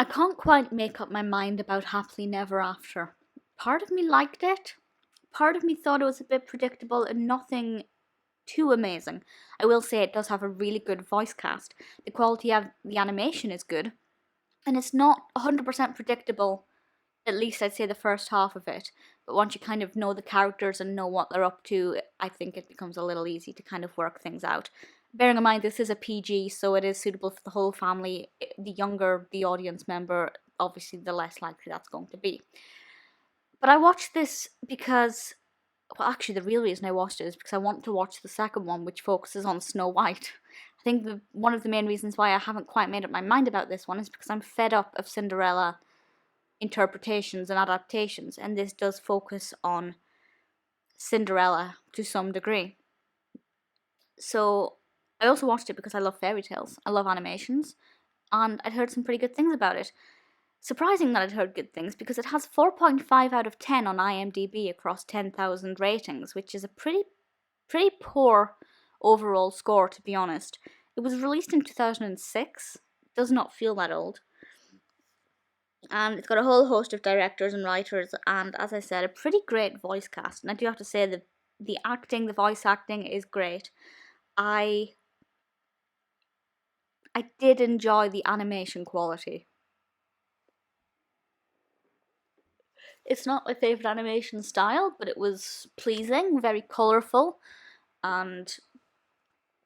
I can't quite make up my mind about Happily Never After. Part of me liked it. Part of me thought it was a bit predictable and nothing too amazing. I will say it does have a really good voice cast. The quality of the animation is good. And it's not 100% predictable, at least I'd say the first half of it. But once you kind of know the characters and know what they're up to, I think it becomes a little easy to kind of work things out. Bearing in mind this is a PG, so it is suitable for the whole family. The younger the audience member, obviously the less likely that's going to be. But I watched this because, well, actually the real reason I watched it is because I want to watch the second one, which focuses on Snow White. I think one of the main reasons why I haven't quite made up my mind about this one is because I'm fed up of Cinderella interpretations and adaptations, and this does focus on Cinderella to some degree. So I also watched it because I love fairy tales, I love animations, and I'd heard some pretty good things about it. Surprising that I'd heard good things, because it has 4.5 out of 10 on IMDb across 10,000 ratings, which is a pretty poor overall score, to be honest. It was released in 2006, does not feel that old. And it's got a whole host of directors and writers, and as I said, a pretty great voice cast. And I do have to say that the acting, the voice acting is great. I did enjoy the animation quality. It's not my favourite animation style, but it was pleasing, very colourful, and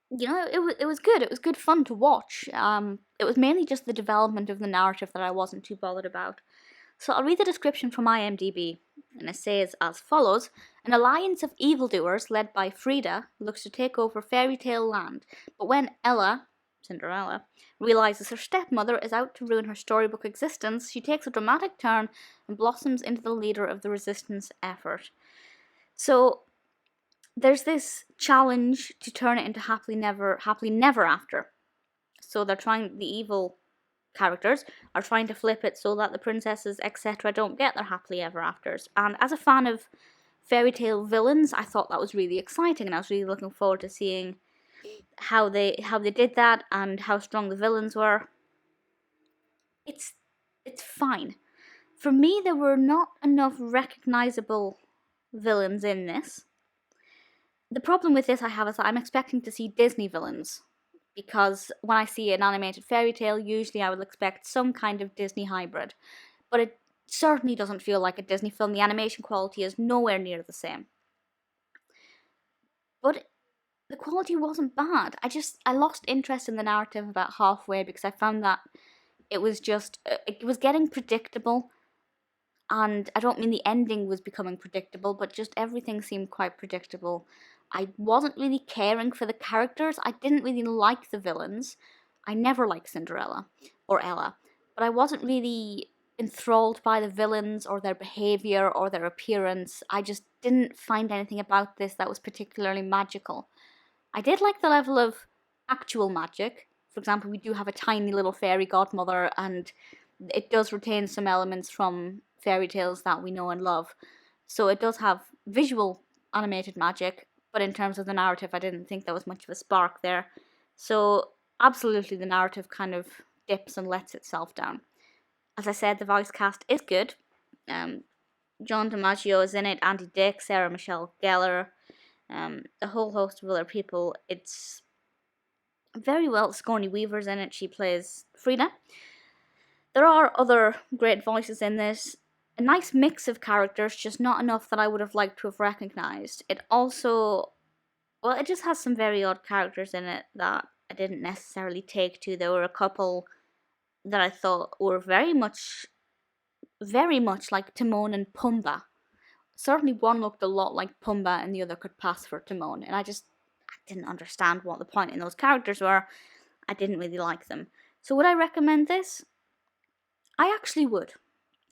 it was good. It was good fun to watch. It was mainly just the development of the narrative that I wasn't too bothered about. So I'll read the description from IMDb, and it says as follows: an alliance of evildoers led by Frida looks to take over fairy tale land, but when Ella, Cinderella, realizes her stepmother is out to ruin her storybook existence, she takes a dramatic turn and blossoms into the leader of the resistance effort. So there's this challenge to turn it into happily never after. So they're trying, the evil characters are trying to flip it so that the princesses, etc., don't get their happily ever afters. And as a fan of fairy tale villains, I thought that was really exciting, and I was really looking forward to seeing how they did that and how strong the villains were. It's fine. For me, there were not enough recognizable villains in this. The problem with this I have is that I'm expecting to see Disney villains, because when I see an animated fairy tale, usually I would expect some kind of Disney hybrid. But it certainly doesn't feel like a Disney film. The animation quality is nowhere near the same. But the quality wasn't bad. I lost interest in the narrative about halfway, because I found that it was getting predictable. And I don't mean the ending was becoming predictable, but just everything seemed quite predictable. I wasn't really caring for the characters. I didn't really like the villains. I never liked Cinderella or Ella, but I wasn't really enthralled by the villains or their behavior or their appearance. I just didn't find anything about this that was particularly magical. I did like the level of actual magic. For example, we do have a tiny little fairy godmother, and it does retain some elements from fairy tales that we know and love. So it does have visual animated magic, but in terms of the narrative, I didn't think there was much of a spark there. So absolutely the narrative kind of dips and lets itself down. As I said, the voice cast is good. John DiMaggio is in it, Andy Dick, Sarah Michelle Gellar, a whole host of other people. It's very well. Sigourney Weaver's in it. She plays Frida. There are other great voices in this. A nice mix of characters, just not enough that I would have liked to have recognised. It also, well, it just has some very odd characters in it that I didn't necessarily take to. There were a couple that I thought were very much like Timon and Pumbaa. Certainly one looked a lot like Pumbaa and the other could pass for Timon, and I didn't understand what the point in those characters were. I didn't really like them. So would I recommend this? I actually would,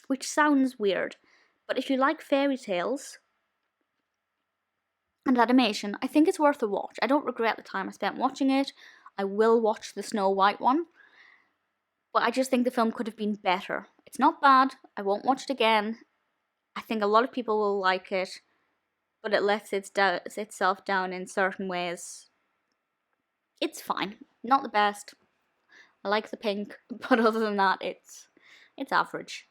which sounds weird, but if you like fairy tales and animation, I think it's worth a watch. I don't regret the time I spent watching it. I will watch the Snow White one, but I just think the film could have been better. It's not bad. I won't watch it again. I think a lot of people will like it, but it lets itself down in certain ways. It's fine. Not the best. I like the pink, but other than that, it's It's average.